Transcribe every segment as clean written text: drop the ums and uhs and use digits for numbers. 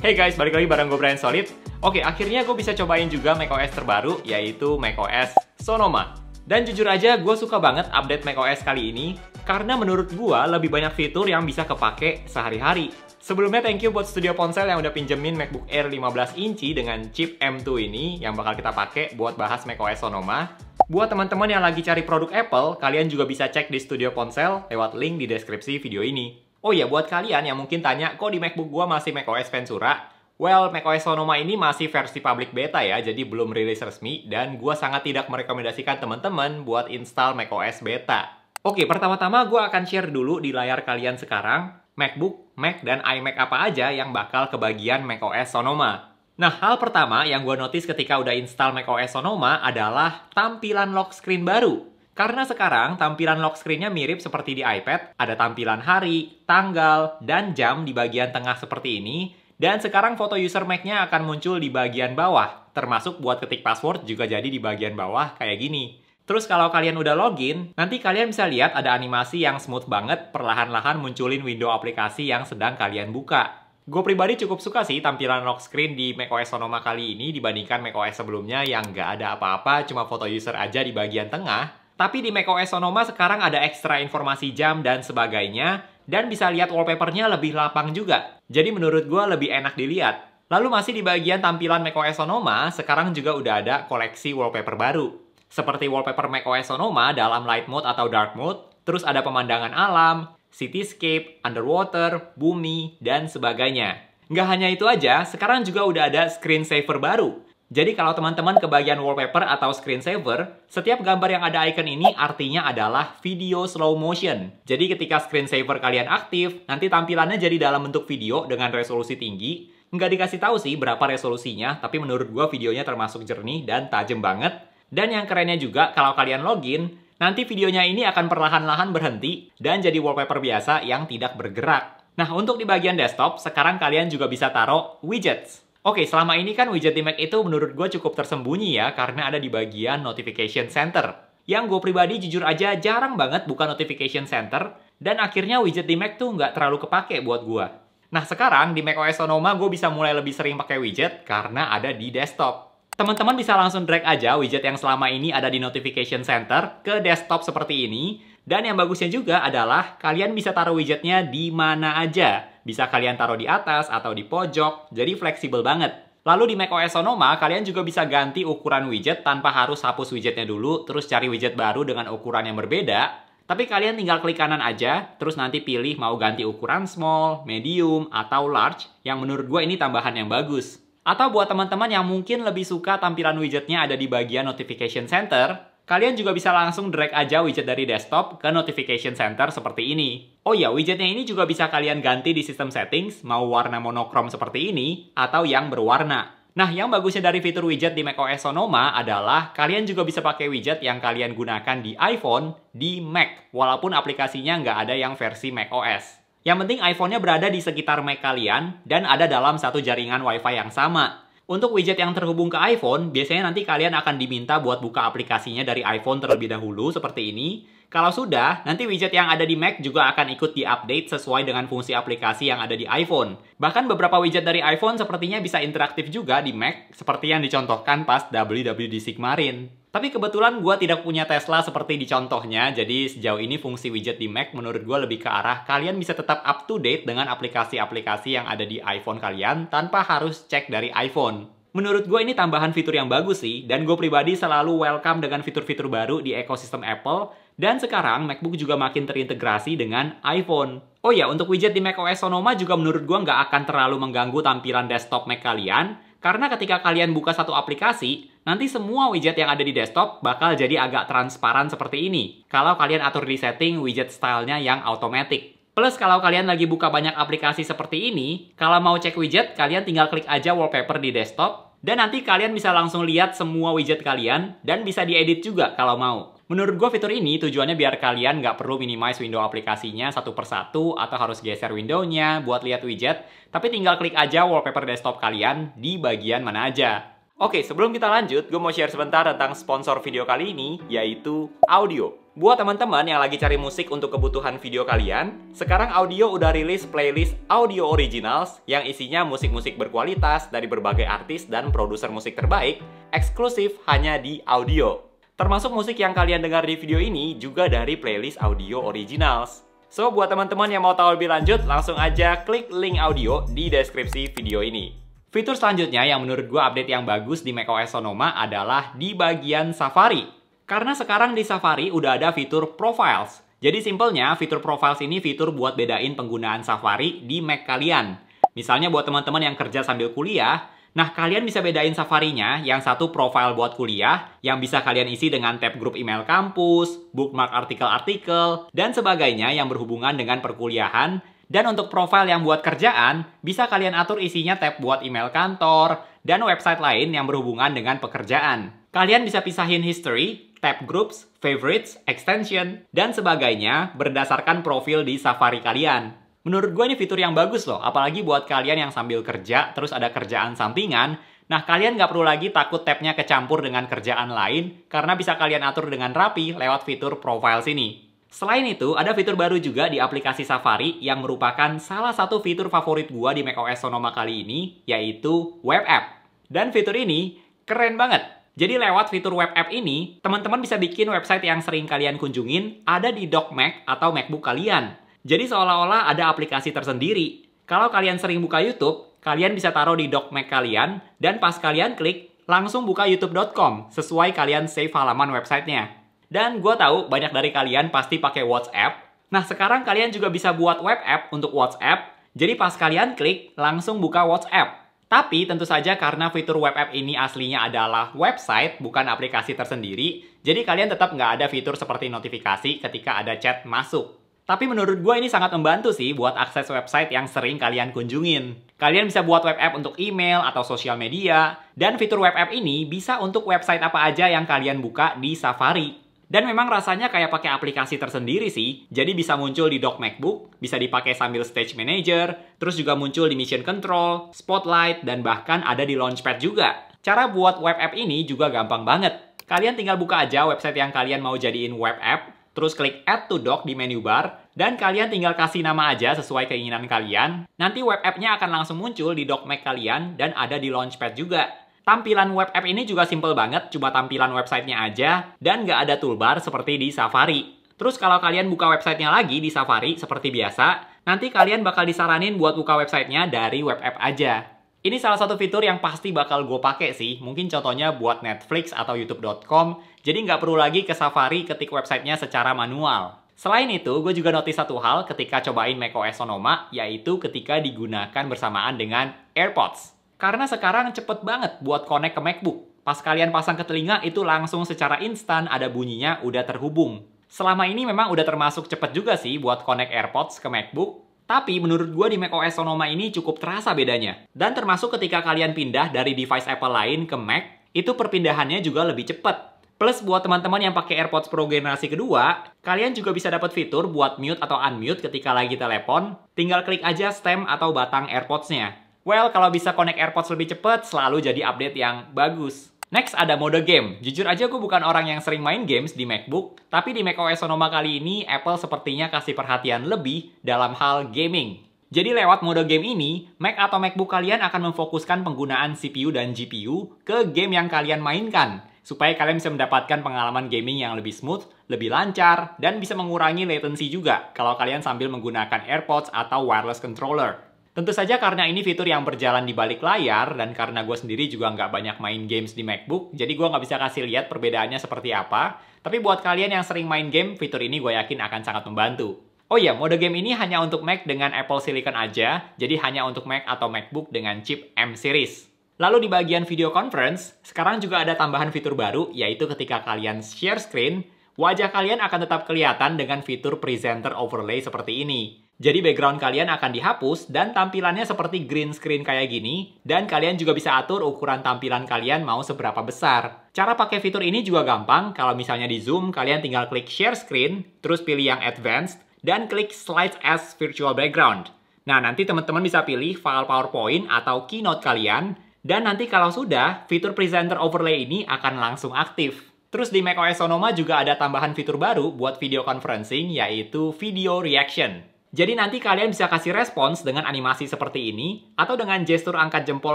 Hey guys, balik lagi bareng gue Brian Solid. Oke, akhirnya gue bisa cobain juga macOS terbaru, yaitu macOS Sonoma. Dan jujur aja, gue suka banget update macOS kali ini, karena menurut gue lebih banyak fitur yang bisa kepake sehari-hari. Sebelumnya thank you buat Studio Ponsel yang udah pinjemin MacBook Air 15 inci dengan chip M2 ini, yang bakal kita pakai buat bahas macOS Sonoma. Buat teman-teman yang lagi cari produk Apple, kalian juga bisa cek di Studio Ponsel lewat link di deskripsi video ini. Oh iya, buat kalian yang mungkin tanya, kok di MacBook gua masih macOS Ventura? Well, macOS Sonoma ini masih versi public beta ya, jadi belum rilis resmi, dan gua sangat tidak merekomendasikan teman-teman buat install macOS beta. Oke, pertama-tama gua akan share dulu di layar kalian sekarang, MacBook, Mac, dan iMac apa aja yang bakal kebagian macOS Sonoma. Nah, hal pertama yang gue notice ketika udah install macOS Sonoma adalah tampilan lock screen baru. Karena sekarang tampilan lock screen-nya mirip seperti di iPad, ada tampilan hari, tanggal, dan jam di bagian tengah seperti ini, dan sekarang foto user Mac-nya akan muncul di bagian bawah, termasuk buat ketik password juga jadi di bagian bawah kayak gini. Terus kalau kalian udah login, nanti kalian bisa lihat ada animasi yang smooth banget, perlahan-lahan munculin window aplikasi yang sedang kalian buka. Gue pribadi cukup suka sih tampilan lock screen di macOS Sonoma kali ini dibandingkan macOS sebelumnya yang nggak ada apa-apa, cuma foto user aja di bagian tengah. Tapi di macOS Sonoma sekarang ada ekstra informasi jam dan sebagainya, dan bisa lihat wallpapernya lebih lapang juga. Jadi menurut gue lebih enak dilihat. Lalu masih di bagian tampilan macOS Sonoma, sekarang juga udah ada koleksi wallpaper baru. Seperti wallpaper macOS Sonoma dalam light mode atau dark mode, terus ada pemandangan alam, cityscape, underwater, bumi, dan sebagainya. Nggak hanya itu aja, sekarang juga udah ada screensaver baru. Jadi kalau teman-teman ke bagian wallpaper atau screensaver, setiap gambar yang ada icon ini artinya adalah video slow motion. Jadi ketika screensaver kalian aktif, nanti tampilannya jadi dalam bentuk video dengan resolusi tinggi. Nggak dikasih tahu sih berapa resolusinya, tapi menurut gua videonya termasuk jernih dan tajam banget. Dan yang kerennya juga, kalau kalian login, nanti videonya ini akan perlahan-lahan berhenti dan jadi wallpaper biasa yang tidak bergerak. Nah, untuk di bagian desktop, sekarang kalian juga bisa taruh widgets. Oke, selama ini kan widget di Mac itu menurut gue cukup tersembunyi ya, karena ada di bagian notification center. Yang gue pribadi jujur aja jarang banget buka notification center, dan akhirnya widget di Mac tuh nggak terlalu kepake buat gue. Nah, sekarang di macOS Sonoma gue bisa mulai lebih sering pakai widget karena ada di desktop. Teman-teman bisa langsung drag aja widget yang selama ini ada di notification center ke desktop seperti ini. Dan yang bagusnya juga adalah kalian bisa taruh widgetnya di mana aja. Bisa kalian taruh di atas atau di pojok, jadi fleksibel banget. Lalu di macOS Sonoma, kalian juga bisa ganti ukuran widget tanpa harus hapus widgetnya dulu, terus cari widget baru dengan ukuran yang berbeda. Tapi kalian tinggal klik kanan aja, terus nanti pilih mau ganti ukuran small, medium, atau large, yang menurut gue ini tambahan yang bagus. Atau buat teman-teman yang mungkin lebih suka tampilan widgetnya ada di bagian notification center, kalian juga bisa langsung drag aja widget dari desktop ke notification center seperti ini. Oh ya, widgetnya ini juga bisa kalian ganti di sistem settings, mau warna monokrom seperti ini, atau yang berwarna. Nah, yang bagusnya dari fitur widget di macOS Sonoma adalah kalian juga bisa pakai widget yang kalian gunakan di iPhone, di Mac, walaupun aplikasinya nggak ada yang versi macOS. Yang penting iPhone-nya berada di sekitar Mac kalian dan ada dalam satu jaringan Wi-Fi yang sama. Untuk widget yang terhubung ke iPhone, biasanya nanti kalian akan diminta buat buka aplikasinya dari iPhone terlebih dahulu seperti ini. Kalau sudah, nanti widget yang ada di Mac juga akan ikut di-update sesuai dengan fungsi aplikasi yang ada di iPhone. Bahkan beberapa widget dari iPhone sepertinya bisa interaktif juga di Mac, seperti yang dicontohkan pas WWDC kemarin. Tapi kebetulan gue tidak punya Tesla seperti di contohnya, jadi sejauh ini fungsi widget di Mac menurut gue lebih ke arah kalian bisa tetap up to date dengan aplikasi-aplikasi yang ada di iPhone kalian tanpa harus cek dari iPhone. Menurut gue ini tambahan fitur yang bagus sih, dan gue pribadi selalu welcome dengan fitur-fitur baru di ekosistem Apple, dan sekarang MacBook juga makin terintegrasi dengan iPhone. Oh ya, untuk widget di macOS Sonoma juga menurut gue nggak akan terlalu mengganggu tampilan desktop Mac kalian, karena ketika kalian buka satu aplikasi, nanti semua widget yang ada di desktop bakal jadi agak transparan seperti ini. Kalau kalian atur di setting widget stylenya yang automatic. Plus kalau kalian lagi buka banyak aplikasi seperti ini, kalau mau cek widget, kalian tinggal klik aja wallpaper di desktop, dan nanti kalian bisa langsung lihat semua widget kalian, dan bisa diedit juga kalau mau. Menurut gue fitur ini tujuannya biar kalian nggak perlu minimize window aplikasinya satu persatu atau harus geser windownya buat lihat widget, tapi tinggal klik aja wallpaper desktop kalian di bagian mana aja. Oke, sebelum kita lanjut, gue mau share sebentar tentang sponsor video kali ini, yaitu Audio. Buat teman-teman yang lagi cari musik untuk kebutuhan video kalian, sekarang Audio udah rilis playlist Audio Originals yang isinya musik-musik berkualitas dari berbagai artis dan produser musik terbaik, eksklusif hanya di Audio. Termasuk musik yang kalian dengar di video ini juga dari playlist Audio Originals. So, buat teman-teman yang mau tahu lebih lanjut, langsung aja klik link Audio di deskripsi video ini. Fitur selanjutnya yang menurut gue update yang bagus di macOS Sonoma adalah di bagian Safari. Karena sekarang di Safari udah ada fitur Profiles. Jadi simpelnya, fitur Profiles ini fitur buat bedain penggunaan Safari di Mac kalian. Misalnya buat teman-teman yang kerja sambil kuliah, nah kalian bisa bedain Safari-nya yang satu profile buat kuliah, yang bisa kalian isi dengan tab grup email kampus, bookmark artikel-artikel, dan sebagainya yang berhubungan dengan perkuliahan. Dan untuk profile yang buat kerjaan, bisa kalian atur isinya tab buat email kantor, dan website lain yang berhubungan dengan pekerjaan. Kalian bisa pisahin history, tab groups, favorites, extension, dan sebagainya berdasarkan profil di Safari kalian. Menurut gue ini fitur yang bagus loh, apalagi buat kalian yang sambil kerja, terus ada kerjaan sampingan. Nah, kalian nggak perlu lagi takut tabnya kecampur dengan kerjaan lain, karena bisa kalian atur dengan rapi lewat fitur Profiles ini. Selain itu, ada fitur baru juga di aplikasi Safari yang merupakan salah satu fitur favorit gua di macOS Sonoma kali ini, yaitu Web App. Dan fitur ini keren banget. Jadi lewat fitur Web App ini, teman-teman bisa bikin website yang sering kalian kunjungin ada di dock Mac atau MacBook kalian. Jadi seolah-olah ada aplikasi tersendiri. Kalau kalian sering buka YouTube, kalian bisa taruh di dock Mac kalian, dan pas kalian klik, langsung buka youtube.com sesuai kalian save halaman websitenya. Dan gue tahu banyak dari kalian pasti pakai WhatsApp. Nah, sekarang kalian juga bisa buat web app untuk WhatsApp. Jadi pas kalian klik, langsung buka WhatsApp. Tapi tentu saja karena fitur web app ini aslinya adalah website, bukan aplikasi tersendiri. Jadi kalian tetap nggak ada fitur seperti notifikasi ketika ada chat masuk. Tapi menurut gue ini sangat membantu sih buat akses website yang sering kalian kunjungin. Kalian bisa buat web app untuk email atau sosial media. Dan fitur web app ini bisa untuk website apa aja yang kalian buka di Safari. Dan memang rasanya kayak pakai aplikasi tersendiri sih. Jadi bisa muncul di dock MacBook, bisa dipakai sambil Stage Manager, terus juga muncul di Mission Control, Spotlight, dan bahkan ada di Launchpad juga. Cara buat web app ini juga gampang banget. Kalian tinggal buka aja website yang kalian mau jadiin web app, terus klik Add to Dock di menu bar, dan kalian tinggal kasih nama aja sesuai keinginan kalian. Nanti web app-nya akan langsung muncul di dock Mac kalian, dan ada di Launchpad juga. Tampilan web app ini juga simple banget, cuma tampilan websitenya aja, dan nggak ada toolbar seperti di Safari. Terus kalau kalian buka websitenya lagi di Safari seperti biasa, nanti kalian bakal disaranin buat buka websitenya dari web app aja. Ini salah satu fitur yang pasti bakal gue pakai sih, mungkin contohnya buat Netflix atau youtube.com, jadi nggak perlu lagi ke Safari ketik websitenya secara manual. Selain itu, gue juga notice satu hal ketika cobain macOS Sonoma, yaitu ketika digunakan bersamaan dengan AirPods. Karena sekarang cepet banget buat connect ke MacBook. Pas kalian pasang ke telinga, itu langsung secara instan ada bunyinya udah terhubung. Selama ini memang udah termasuk cepet juga sih buat connect AirPods ke MacBook. Tapi menurut gue di macOS Sonoma ini cukup terasa bedanya. Dan termasuk ketika kalian pindah dari device Apple lain ke Mac, itu perpindahannya juga lebih cepet. Plus buat teman-teman yang pakai AirPods Pro generasi kedua, kalian juga bisa dapat fitur buat mute atau unmute ketika lagi telepon. Tinggal klik aja stem atau batang AirPods-nya. Well, kalau bisa connect AirPods lebih cepat, selalu jadi update yang bagus. Next, ada mode game. Jujur aja gue bukan orang yang sering main games di MacBook, tapi di macOS Sonoma kali ini, Apple sepertinya kasih perhatian lebih dalam hal gaming. Jadi lewat mode game ini, Mac atau MacBook kalian akan memfokuskan penggunaan CPU dan GPU ke game yang kalian mainkan, supaya kalian bisa mendapatkan pengalaman gaming yang lebih smooth, lebih lancar, dan bisa mengurangi latency juga kalau kalian sambil menggunakan AirPods atau wireless controller. Tentu saja karena ini fitur yang berjalan di balik layar, dan karena gue sendiri juga nggak banyak main games di MacBook, jadi gue nggak bisa kasih lihat perbedaannya seperti apa. Tapi buat kalian yang sering main game, fitur ini gue yakin akan sangat membantu. Oh iya, mode game ini hanya untuk Mac dengan Apple Silicon aja, jadi hanya untuk Mac atau MacBook dengan chip M series. Lalu di bagian video conference, sekarang juga ada tambahan fitur baru, yaitu ketika kalian share screen, wajah kalian akan tetap kelihatan dengan fitur presenter overlay seperti ini. Jadi background kalian akan dihapus dan tampilannya seperti green screen kayak gini, dan kalian juga bisa atur ukuran tampilan kalian mau seberapa besar. Cara pakai fitur ini juga gampang. Kalau misalnya di Zoom, kalian tinggal klik share screen, terus pilih yang advanced, dan klik slides as virtual background. Nah, nanti teman-teman bisa pilih file PowerPoint atau Keynote kalian, dan nanti kalau sudah, fitur presenter overlay ini akan langsung aktif. Terus di macOS Sonoma juga ada tambahan fitur baru buat video conferencing, yaitu video reaction. Jadi nanti kalian bisa kasih respons dengan animasi seperti ini, atau dengan gestur angkat jempol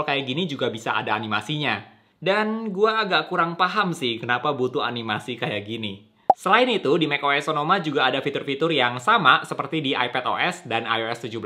kayak gini juga bisa ada animasinya. Dan gua agak kurang paham sih kenapa butuh animasi kayak gini. Selain itu, di macOS Sonoma juga ada fitur-fitur yang sama seperti di iPadOS dan iOS 17,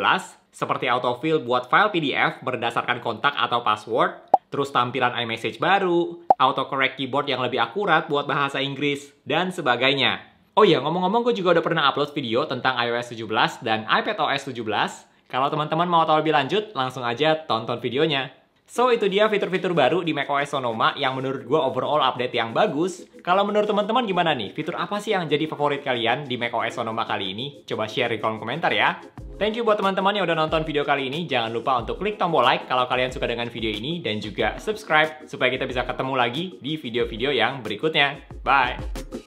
seperti autofill buat file PDF berdasarkan kontak atau password, terus tampilan iMessage baru, autocorrect keyboard yang lebih akurat buat bahasa Inggris, dan sebagainya. Oh iya, ngomong-ngomong gue juga udah pernah upload video tentang iOS 17 dan iPadOS 17. Kalau teman-teman mau tahu lebih lanjut, langsung aja tonton videonya. So, itu dia fitur-fitur baru di macOS Sonoma yang menurut gue overall update yang bagus. Kalau menurut teman-teman gimana nih? Fitur apa sih yang jadi favorit kalian di macOS Sonoma kali ini? Coba share di kolom komentar ya. Thank you buat teman-teman yang udah nonton video kali ini. Jangan lupa untuk klik tombol like kalau kalian suka dengan video ini. Dan juga subscribe supaya kita bisa ketemu lagi di video-video yang berikutnya. Bye!